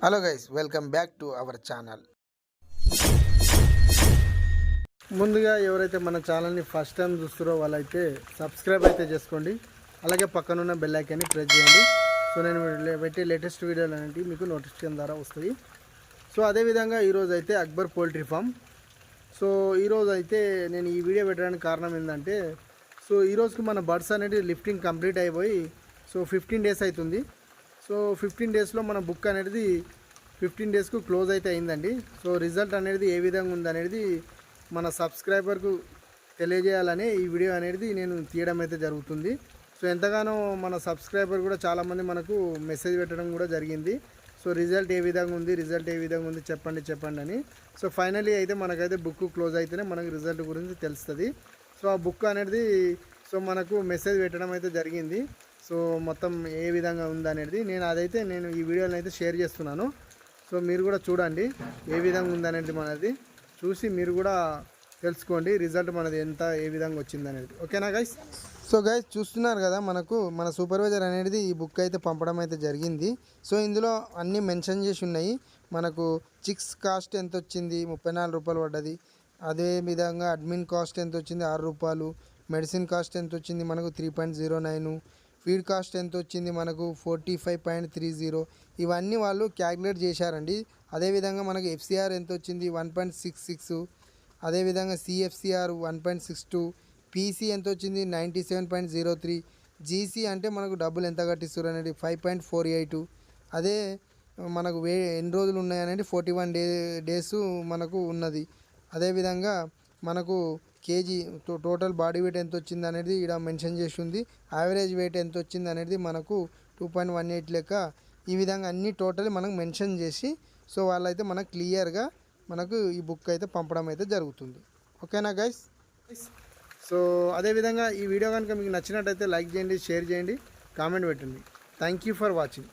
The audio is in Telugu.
Hello guys, welcome back to our channel. ముందుగా ఎవరైతే మన ఛానల్ని ఫస్ట్ టైం చూస్తారో వాళ్ళైతే సబ్స్క్రైబ్ అయితే చేసుకోండి. అలాగే పక్కనున్న బెల్ ఐకాన్ని ప్రెస్ చేయండి. సో నేను పెట్టే లేటెస్ట్ వీడియోలు అనేవి మీకు నోటిఫికేషన్ ద్వారా వస్తాయి. సో అదేవిధంగా ఈరోజు అయితే అక్బర్ పోల్ట్రీ ఫామ్. సో ఈరోజు అయితే నేను ఈ వీడియో పెట్టడానికి కారణం ఏంటంటే, సో ఈరోజుకి మన బర్డ్స్ అనేది లిఫ్టింగ్ కంప్లీట్ అయిపోయి సో 15 డేస్ అవుతుంది. సో 15 డేస్లో మన బుక్ అనేది 15 డేస్కు క్లోజ్ అయితే అయిందండి. సో రిజల్ట్ అనేది ఏ విధంగా ఉందనేది మన సబ్స్క్రైబర్కు తెలియజేయాలని ఈ వీడియో అనేది నేను తీయడం అయితే జరుగుతుంది. సో ఎంతగానో మన సబ్స్క్రైబర్ కూడా చాలామంది మనకు మెసేజ్ పెట్టడం కూడా జరిగింది. సో రిజల్ట్ ఏ విధంగా ఉంది చెప్పండి అని. సో ఫైనలీ అయితే మనకైతే బుక్ క్లోజ్ అయితేనే మనకు రిజల్ట్ గురించి తెలుస్తుంది. సో ఆ బుక్ అనేది సో మనకు మెసేజ్ పెట్టడం అయితే జరిగింది. సో మొత్తం ఏ విధంగా ఉందనేది నేను ఈ వీడియోని అయితే షేర్ చేస్తున్నాను. సో మీరు కూడా చూడండి ఏ విధంగా ఉందనేది, మనది చూసి మీరు కూడా తెలుసుకోండి రిజల్ట్ మనది ఏ విధంగా వచ్చిందనేది. ఓకేనా గైస్? సో గైస్ చూస్తున్నారు కదా, మన సూపర్వైజర్ అనేది ఈ బుక్ అయితే పంపడం అయితే జరిగింది. సో ఇందులో అన్నీ మెన్షన్ చేసి ఉన్నాయి. మనకు చిక్స్ కాస్ట్ ఎంత వచ్చింది, 34 రూపాయలు పడ్డది. అదేవిధంగా అడ్మిన్ కాస్ట్ ఎంత వచ్చింది, 6 రూపాయలు. మెడిసిన్ కాస్ట్ ఎంత వచ్చింది మనకు 3.09. ఫీడ్ కాస్ట్ ఎంత వచ్చింది మనకు 45.30. ఇవన్నీ వాళ్ళు క్యాలిక్యులేట్ చేశారండి. అదేవిధంగా మనకు ఎఫ్సిఆర్ ఎంత వచ్చింది 1.66. అదేవిధంగా సిఎఫ్సిఆర్ 1.62. పీసీ ఎంత వచ్చింది 97.03. జీసీ అంటే మనకు డబ్బులు ఎంత కట్టిస్తారు అనేది 5.48. అదే మనకు ఎన్ని రోజులు ఉన్నాయనేది 41 డేస్ మనకు ఉన్నది. అదేవిధంగా మనకు కేజీ టోటల్ బాడీ వెయిట్ ఎంత వచ్చింది అనేది ఇక్కడ మెన్షన్ చేసి ఉంది. యావరేజ్ వెయిట్ ఎంత వచ్చింది అనేది మనకు 2.18 లెక్క. ఈ విధంగా అన్ని టోటల్ మనకు మెన్షన్ చేసి సో వాళ్ళైతే మనకు క్లియర్గా మనకు ఈ బుక్ అయితే పంపడం అయితే జరుగుతుంది. ఓకేనా గైస్? సో అదేవిధంగా ఈ వీడియో కనుక మీకు నచ్చినట్టయితే లైక్ చేయండి, షేర్ చేయండి, కామెంట్ పెట్టండి. Thank you for watching.